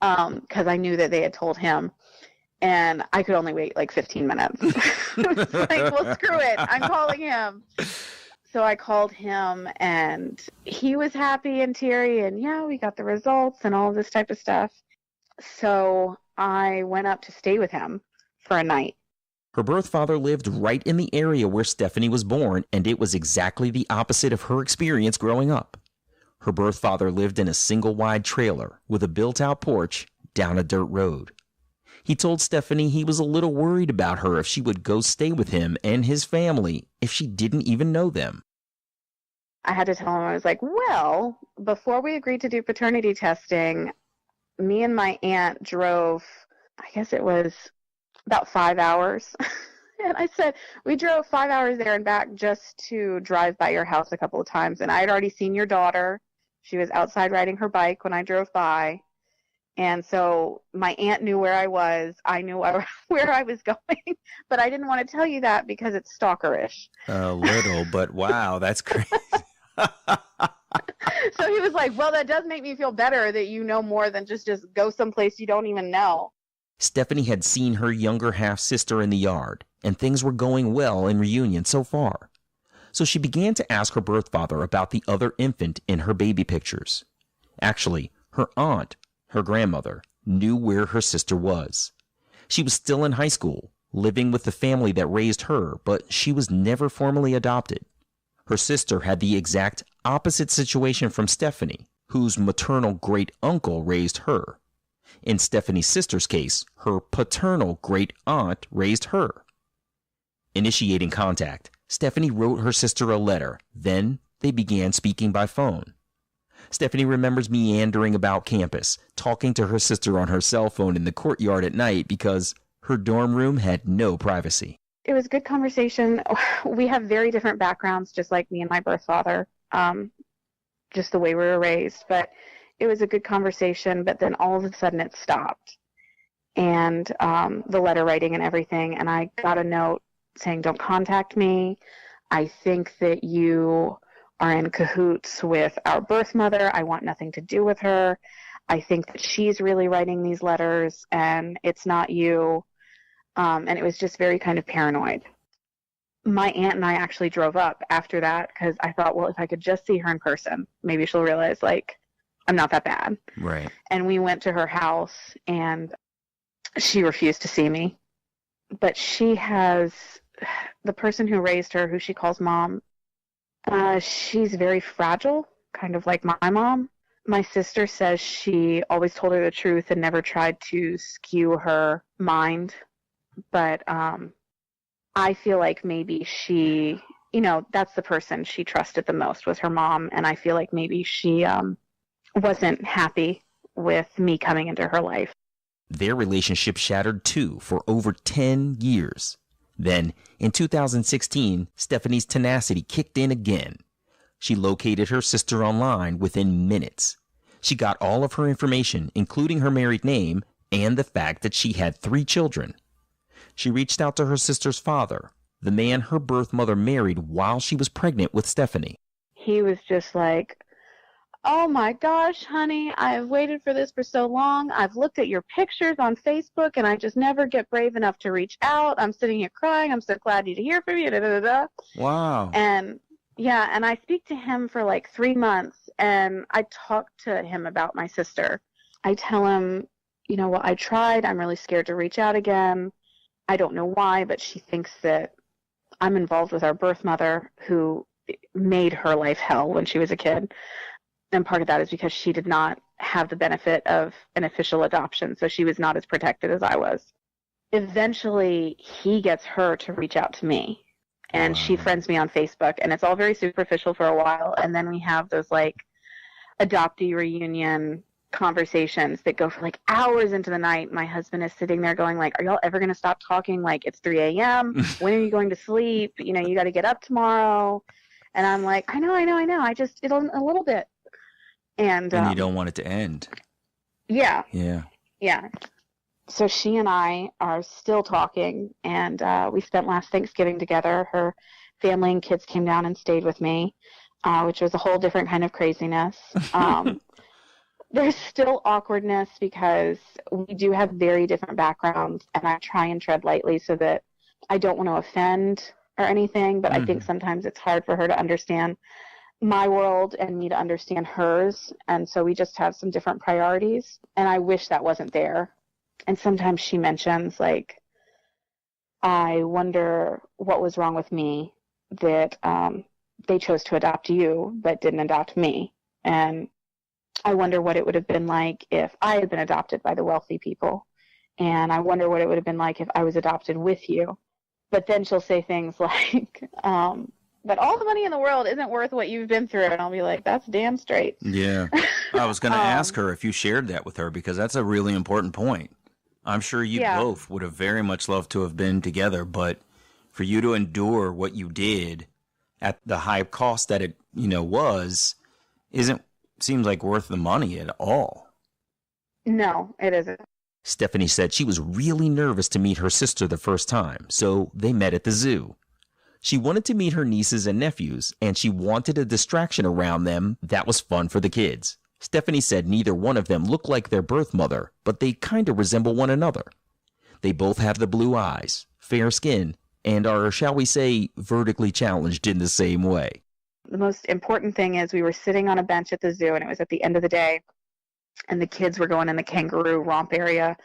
because I knew that they had told him. And I could only wait like 15 minutes. I was like, well, screw it. I'm calling him. So I called him, and he was happy and teary, and yeah, we got the results and all this type of stuff. So I went up to stay with him for a night. Her birth father lived right in the area where Stephanie was born, and it was exactly the opposite of her experience growing up. Her birth father lived in a single-wide trailer with a built-out porch down a dirt road. He told Stephanie he was a little worried about her if she would go stay with him and his family if she didn't even know them. I had to tell him, I was like, well, before we agreed to do paternity testing, me and my aunt drove, I guess it was about 5 hours. And I said, we drove 5 hours there and back just to drive by your house a couple of times. And I had already seen your daughter. She was outside riding her bike when I drove by. And so my aunt knew where I was. I knew where I was going. But I didn't want to tell you that because it's stalkerish. A little, but wow, that's crazy. So he was like, well, that does make me feel better that you know more than just go someplace you don't even know. Stephanie had seen her younger half-sister in the yard, and things were going well in reunion so far. So she began to ask her birth father about the other infant in her baby pictures. Actually, her aunt, her grandmother, knew where her sister was. She was still in high school, living with the family that raised her, but she was never formally adopted. Her sister had the exact opposite situation from Stephanie, whose maternal great-uncle raised her. In Stephanie's sister's case, her paternal great-aunt raised her. Initiating contact, Stephanie wrote her sister a letter. Then they began speaking by phone. Stephanie remembers meandering about campus, talking to her sister on her cell phone in the courtyard at night because her dorm room had no privacy. It was good conversation. We have very different backgrounds, just like me and my birth father, just the way we were raised. But it was a good conversation, but then all of a sudden it stopped. And the letter writing and everything, and I got a note saying, "Don't contact me. I think that you are in cahoots with our birth mother. I want nothing to do with her. I think that she's really writing these letters, and it's not you." And it was just very kind of paranoid. My aunt and I actually drove up after that because I thought, well, if I could just see her in person, maybe she'll realize, like, I'm not that bad. Right. And we went to her house, and she refused to see me. But she has, the person who raised her, who she calls mom, she's very fragile, kind of like my mom. My sister says she always told her the truth and never tried to skew her mind. But I feel like maybe she, that's the person she trusted the most was her mom. And I feel like maybe she wasn't happy with me coming into her life. Their relationship shattered too for over 10 years. Then, in 2016, Stephanie's tenacity kicked in again. She located her sister online within minutes. She got all of her information, including her married name and the fact that she had 3 children. She reached out to her sister's father, the man her birth mother married while she was pregnant with Stephanie. He was just like, "Oh my gosh, honey, I have waited for this for so long. I've looked at your pictures on Facebook and I just never get brave enough to reach out. I'm sitting here crying. I'm so glad to hear from you." Da, da, da, da. Wow. And yeah, and I speak to him for like 3 months, and I talk to him about my sister. I tell him, well, I tried. I'm really scared to reach out again. I don't know why, but she thinks that I'm involved with our birth mother, who made her life hell when she was a kid. And part of that is because she did not have the benefit of an official adoption, so she was not as protected as I was. Eventually, he gets her to reach out to me, and she friends me on Facebook, and it's all very superficial for a while, and then we have those, like, adoptee reunion conversations that go for, like, hours into the night. My husband is sitting there going, like, "Are y'all ever going to stop talking? Like, it's 3 a.m. When are you going to sleep? You got to get up tomorrow." And I'm like, I know. It'll a little bit. And you don't want it to end. Yeah. Yeah. Yeah. So she and I are still talking, and we spent last Thanksgiving together. Her family and kids came down and stayed with me, which was a whole different kind of craziness. There's still awkwardness because we do have very different backgrounds, and I try and tread lightly so that I don't want to offend or anything, but I think sometimes it's hard for her to understand my world and me to understand hers, and so we just have some different priorities, and I wish that wasn't there. And sometimes she mentions, like, I wonder what was wrong with me that they chose to adopt you but didn't adopt me, and I wonder what it would have been like if I had been adopted by the wealthy people, and I wonder what it would have been like if I was adopted with you. But then she'll say things like, but all the money in the world isn't worth what you've been through. And I'll be like, that's damn straight. Yeah. I was going to ask her if you shared that with her, because that's a really important point. I'm sure you both would have very much loved to have been together, but for you to endure what you did at the high cost that it, seems like worth the money at all. No, it isn't. Stephanie said she was really nervous to meet her sister the first time, so they met at the zoo. She wanted to meet her nieces and nephews, and she wanted a distraction around them that was fun for the kids. Stephanie said neither one of them looked like their birth mother, but they kind of resemble one another. They both have the blue eyes, fair skin, and are, shall we say, vertically challenged in the same way. The most important thing is we were sitting on a bench at the zoo, and it was at the end of the day, and the kids were going in the kangaroo romp area,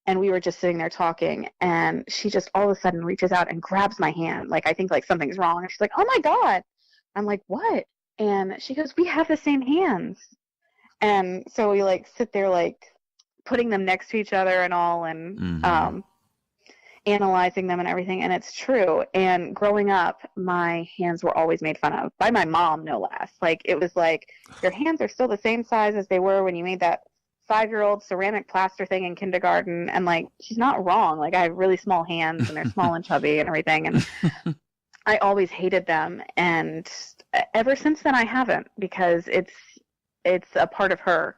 and we were just sitting there talking, and she just all of a sudden reaches out and grabs my hand. Like, I think, like, something's wrong. And she's like, "Oh, my God." I'm like, "What?" And she goes, "We have the same hands." And so we, like, sit there, like, putting them next to each other and all, and analyzing them and everything. And it's true. And growing up, my hands were always made fun of by my mom, no less. Like, it was like, your hands are still the same size as they were when you made that 5-year-old ceramic plaster thing in kindergarten. And, like, she's not wrong. Like, I have really small hands, and they're small and chubby and everything. And I always hated them. And ever since then, I haven't, because it's a part of her.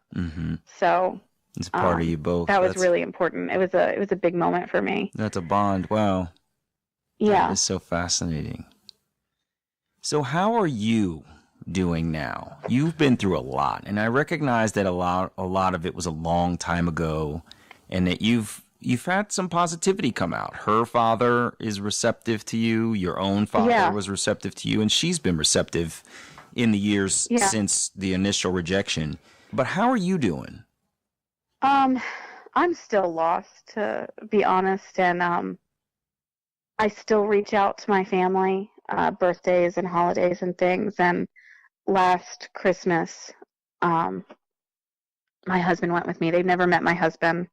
So it's part of you both. That's really important. It was a big moment for me. That's a bond. Wow. Yeah. That is so fascinating. So how are you doing now? You've been through a lot, and I recognize that a lot of it was a long time ago, and that you've had some positivity come out. Her father is receptive to you. Your own father was receptive to you, and she's been receptive in the years since the initial rejection. But how are you doing? I'm still lost, to be honest, and I still reach out to my family, birthdays and holidays and things. And last Christmas, My husband went with me. They'd never met my husband.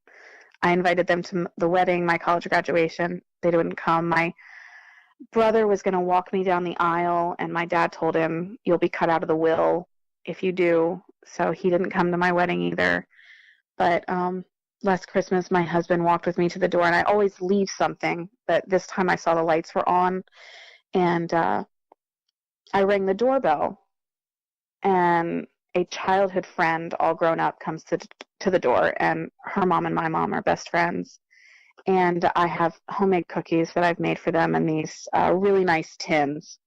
I invited them to the wedding, my college graduation. They didn't come. My brother was going to walk me down the aisle, and my dad told him, "You'll be cut out of the will if you do." So he didn't come to my wedding either. But last Christmas, my husband walked with me to the door, and I always leave something. But this time I saw the lights were on, and I rang the doorbell, and a childhood friend, all grown up, comes to the door, and her mom and my mom are best friends. And I have homemade cookies that I've made for them in these really nice tins.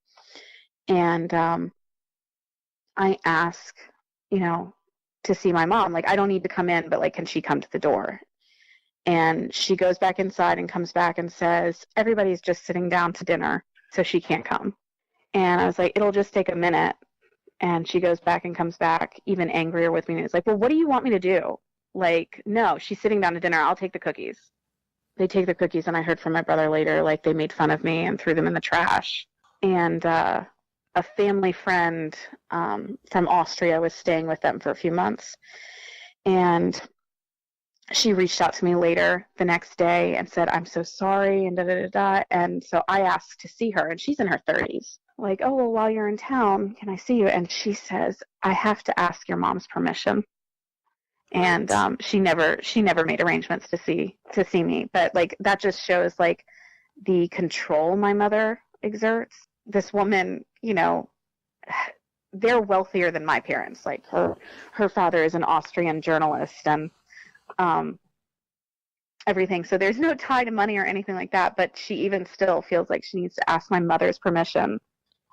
And I ask, to see my mom. Like, I don't need to come in, but, like, can she come to the door? And she goes back inside and comes back and says, everybody's just sitting down to dinner, so she can't come. And I was like, it'll just take a minute. And she goes back and comes back even angrier with me. And it's like, well, what do you want me to do? Like, no, she's sitting down to dinner. I'll take the cookies. They take the cookies, and I heard from my brother later, like, they made fun of me and threw them in the trash. And a family friend from Austria was staying with them for a few months. And she reached out to me later the next day and said, I'm so sorry, and da-da-da-da. And so I asked to see her, and she's in her 30s. Like, oh, well, while you're in town, can I see you? And she says, I have to ask your mom's permission. And she never made arrangements to see me. But, like, that just shows, like, the control my mother exerts. This woman, they're wealthier than my parents. Like, her father is an Austrian journalist and everything. So there's no tie to money or anything like that. But she even still feels like she needs to ask my mother's permission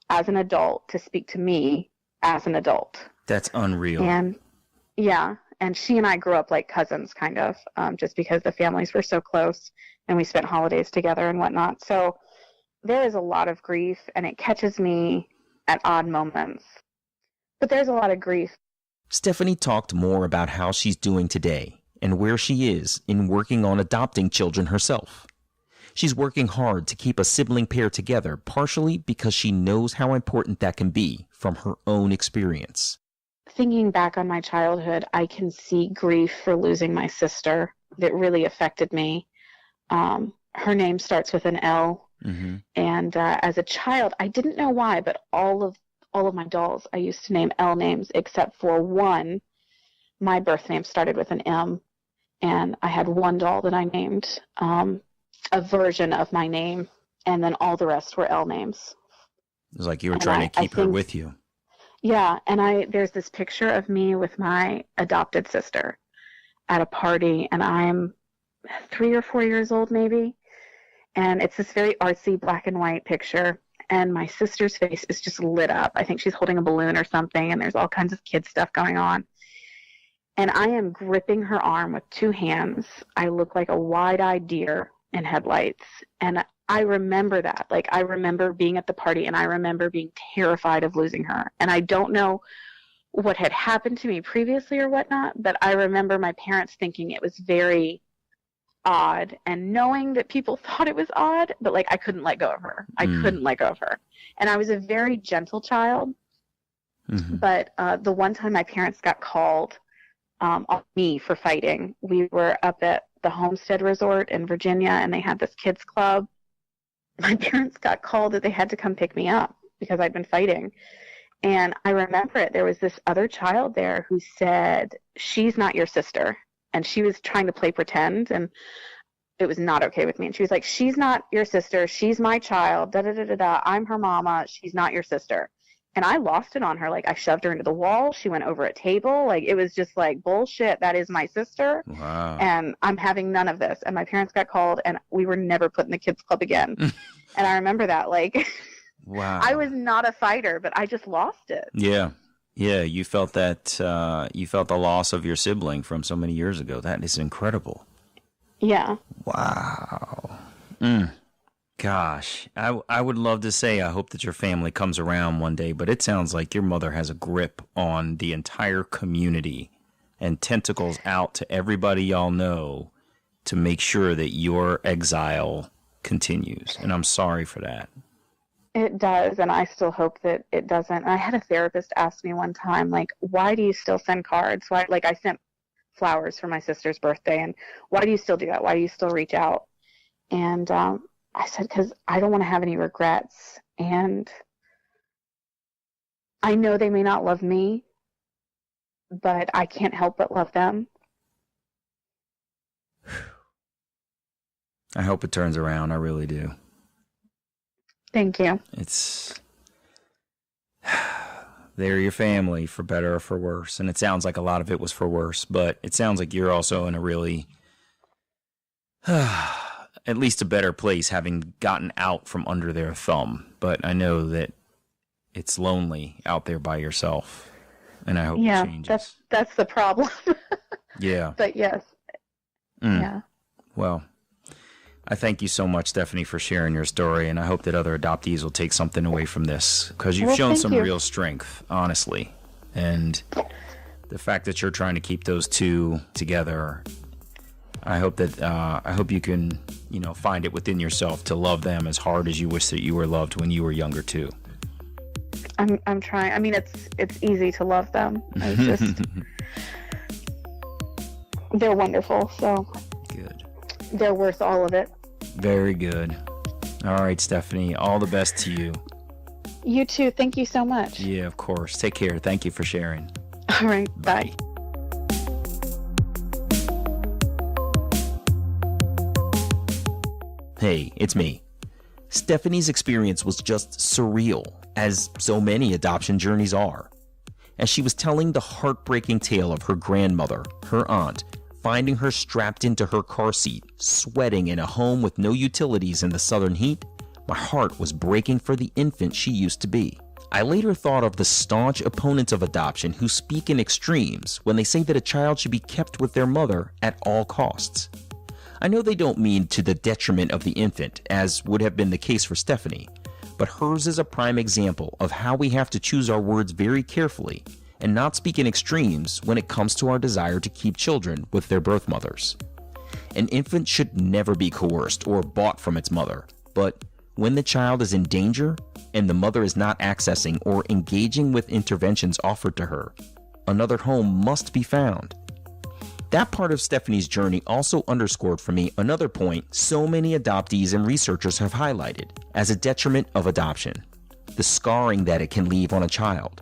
as an adult to speak to me as an adult. That's unreal. And yeah. And she and I grew up like cousins, kind of, just because the families were so close and we spent holidays together and whatnot. So there is a lot of grief, and it catches me at odd moments. But there's a lot of grief. Stephanie talked more about how she's doing today and where she is in working on adopting children herself. She's working hard to keep a sibling pair together, partially because she knows how important that can be from her own experience. Thinking back on my childhood, I can see grief for losing my sister that really affected me. Her name starts with an L. Mm-hmm. And as a child, I didn't know why, but all of my dolls I used to name L names, except for one. My birth name started with an M, and I had one doll that I named a version of my name, and then all the rest were L names. It was like you were trying to keep her with you. Yeah, and there's this picture of me with my adopted sister at a party, and I'm 3 or 4 years old maybe, and it's this very artsy black and white picture, and my sister's face is just lit up. I think she's holding a balloon or something, and there's all kinds of kid stuff going on. And I am gripping her arm with two hands. I look like a wide-eyed deer in headlights, and I remember that. Like, I remember being at the party, and I remember being terrified of losing her. And I don't know what had happened to me previously or whatnot, but I remember my parents thinking it was very odd and knowing that people thought it was odd, but, like, I couldn't let go of her. I couldn't let go of her. And I was a very gentle child, but the one time my parents got called on me for fighting, we were up at the Homestead Resort in Virginia, and they had this kids club. My parents got called that they had to come pick me up because I'd been fighting. And I remember it. There was this other child there who said, she's not your sister. And she was trying to play pretend, and it was not okay with me. And she was like, she's not your sister. She's my child. Da-da-da-da-da. I'm her mama. She's not your sister. And I lost it on her. Like, I shoved her into the wall. She went over a table. Like, it was just like, bullshit. That is my sister. Wow. And I'm having none of this. And my parents got called, and we were never put in the kids club again. And I remember that. Like, wow. I was not a fighter, but I just lost it. Yeah. Yeah. You felt that, you felt the loss of your sibling from so many years ago. That is incredible. Yeah. Wow. Gosh, I would love to say I hope that your family comes around one day, but it sounds like your mother has a grip on the entire community and tentacles out to everybody y'all know to make sure that your exile continues. And I'm sorry for that. It does, and I still hope that it doesn't. I had a therapist ask me one time, like, why do you still send cards? Why? Like, I sent flowers for my sister's birthday. And why do you still do that? Why do you still reach out? And I said, because I don't want to have any regrets. And I know they may not love me, but I can't help but love them. I hope it turns around. I really do. Thank you. They're your family, for better or for worse. And it sounds like a lot of it was for worse, but it sounds like you're also in a really, at least a better place, having gotten out from under their thumb. But I know that it's lonely out there by yourself, and I hope it changes. That's the problem. Yeah. But yes. Yeah. Well, I thank you so much, Stephanie, for sharing your story, and I hope that other adoptees will take something away from this, because you've shown some real strength, honestly. And the fact that you're trying to keep those two together, I hope you can, find it within yourself to love them as hard as you wish that you were loved when you were younger too. I'm trying. I mean, it's easy to love them. It's just they're wonderful. So good. They're worth all of it. Very good. All right, Stephanie. All the best to you. You too. Thank you so much. Yeah, of course. Take care. Thank you for sharing. All right. Bye. Hey, it's me. Stephanie's experience was just surreal, as so many adoption journeys are. As she was telling the heartbreaking tale of her grandmother, her aunt, finding her strapped into her car seat, sweating in a home with no utilities in the southern heat, my heart was breaking for the infant she used to be. I later thought of the staunch opponents of adoption who speak in extremes when they say that a child should be kept with their mother at all costs. I know they don't mean to the detriment of the infant, as would have been the case for Stephanie, but hers is a prime example of how we have to choose our words very carefully and not speak in extremes when it comes to our desire to keep children with their birth mothers. An infant should never be coerced or bought from its mother, but when the child is in danger and the mother is not accessing or engaging with interventions offered to her, another home must be found. That part of Stephanie's journey also underscored for me another point so many adoptees and researchers have highlighted as a detriment of adoption: the scarring that it can leave on a child.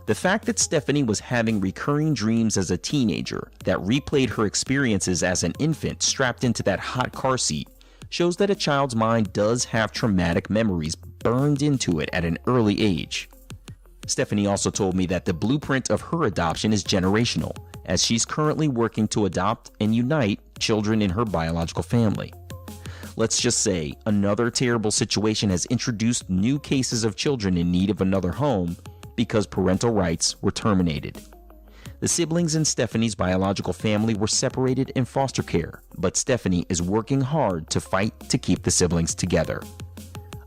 The fact that Stephanie was having recurring dreams as a teenager that replayed her experiences as an infant strapped into that hot car seat shows that a child's mind does have traumatic memories burned into it at an early age. Stephanie also told me that the blueprint of her adoption is generational, as she's currently working to adopt and unite children in her biological family. Let's just say another terrible situation has introduced new cases of children in need of another home because parental rights were terminated. The siblings in Stephanie's biological family were separated in foster care, but Stephanie is working hard to fight to keep the siblings together.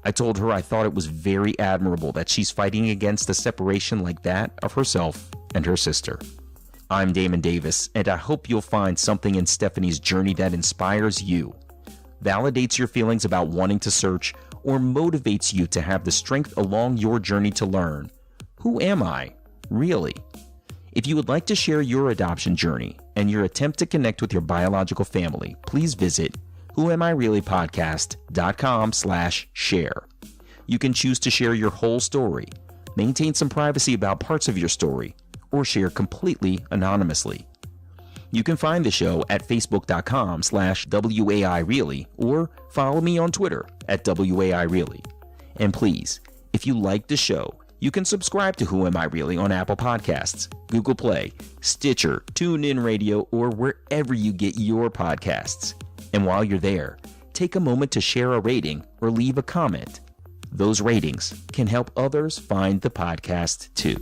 I told her I thought it was very admirable that she's fighting against a separation like that of herself and her sister. I'm Damon Davis, and I hope you'll find something in Stephanie's journey that inspires you, validates your feelings about wanting to search, or motivates you to have the strength along your journey to learn, who am I, really? If you would like to share your adoption journey and your attempt to connect with your biological family, please visit whoamireallypodcast.com/share. You can choose to share your whole story, maintain some privacy about parts of your story, or share completely anonymously. You can find the show at facebook.com/WAIReally or follow me on Twitter at WAIReally. And please, if you like the show, you can subscribe to Who Am I Really on Apple Podcasts, Google Play, Stitcher, TuneIn Radio, or wherever you get your podcasts. And while you're there, take a moment to share a rating or leave a comment. Those ratings can help others find the podcast too.